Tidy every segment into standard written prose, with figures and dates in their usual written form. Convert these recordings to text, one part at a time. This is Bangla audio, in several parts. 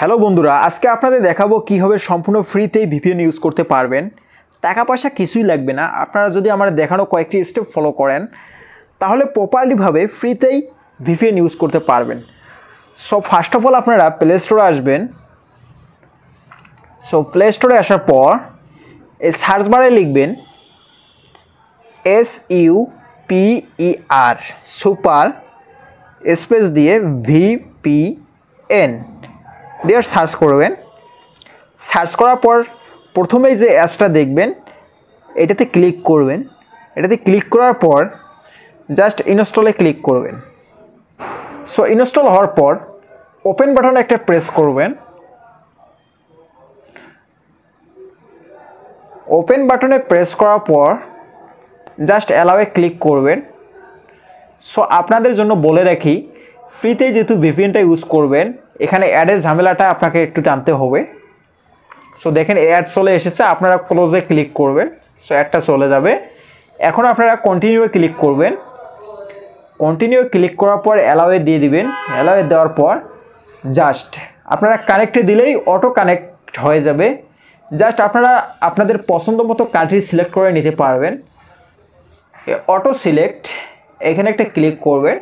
হ্যালো বন্ধুরা, আজকে আপনাদের দেখাবো কিভাবে সম্পূর্ণ ফ্রিতেই ভিপিএন ইউজ করতে পারবেন। টাকা পয়সা কিছুই লাগবে না। আপনারা যদি আমার দেখানো কয়েকটি স্টেপ ফলো করেন তাহলে প্রপারলিভাবে ফ্রিতেই ভিপিএন ইউজ করতে পারবেন। সো ফার্স্ট অফ অল আপনারা প্লে স্টোরে আসবেন। সো প্লে স্টোরে আসার পর এই সার্চ বারে লিখবেন SUPER সুপার স্পেস দিয়ে VPN দিয়ে সার্চ করবেন। সার্চ করার পর প্রথমেই যে অ্যাপসটা দেখবেন এটাতে ক্লিক করবেন। এটাতে ক্লিক করার পর জাস্ট ইনস্টলে ক্লিক করবেন। সো ইনস্টল হওয়ার পর ওপেন বাটনে একটা প্রেস করবেন। ওপেন বাটনে প্রেস করার পর জাস্ট অ্যালাওয়ে ক্লিক করবেন। সো আপনাদের জন্য বলে রাখি, ফ্রিতে যেহেতু ভিপিএনটা ইউজ করবেন এখানে অ্যাডের ঝামেলাটা আপনাকে একটু জানতে হবে। সো দেখেন অ্যাড চলে এসেছে, আপনারা ক্লোজে ক্লিক করবেন। সো অ্যাডটা চলে যাবে। এখন আপনারা কন্টিনিউ ক্লিক করবেন। কন্টিনিউ ক্লিক করার পর অ্যালাওয়ে দিয়ে দিবেন। অ্যালাওয়ে দেওয়ার পর জাস্ট আপনারা কানেক্টে দিলেই অটো কানেক্ট হয়ে যাবে। জাস্ট আপনারা আপনাদের পছন্দ মতো কান্ট্রি সিলেক্ট করে নিতে পারবেন। অটো সিলেক্ট এখানে একটা ক্লিক করবেন।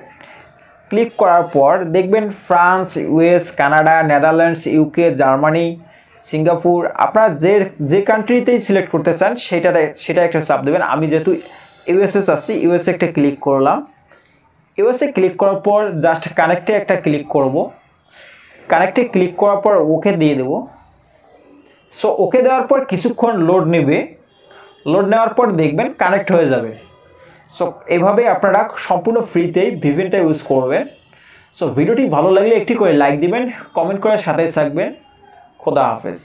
ক্লিক করার পর দেখবেন France, US, Canada, Netherlands, UK, Germany, Singapore, আপনারা যে কান্ট্রিতেই সিলেক্ট করতে চান সেটা একটা চাপ দেবেন। আমি যেহেতু ইউএসএ চাচ্ছি, ইউএসএ একটা ক্লিক করলাম। ইউএসএ ক্লিক করার পর জাস্ট কানেক্টে একটা ক্লিক করব। কানেক্টে ক্লিক করার পর ওকে দিয়ে দেব। সো ওকে দেওয়ার পর কিছুক্ষণ লোড নেবে। লোড নেওয়ার পর দেখবেন কানেক্ট হয়ে যাবে। সো এইভাবে আপনারা সম্পূর্ণ ফ্রিতেই ভিপিএনটা ইউজ করবেন। সো ভিডিওটি ভালো লাগলে একটি করে লাইক দিবেন, কমেন্ট করে সাথে থাকবেন। খোদা হাফেজ।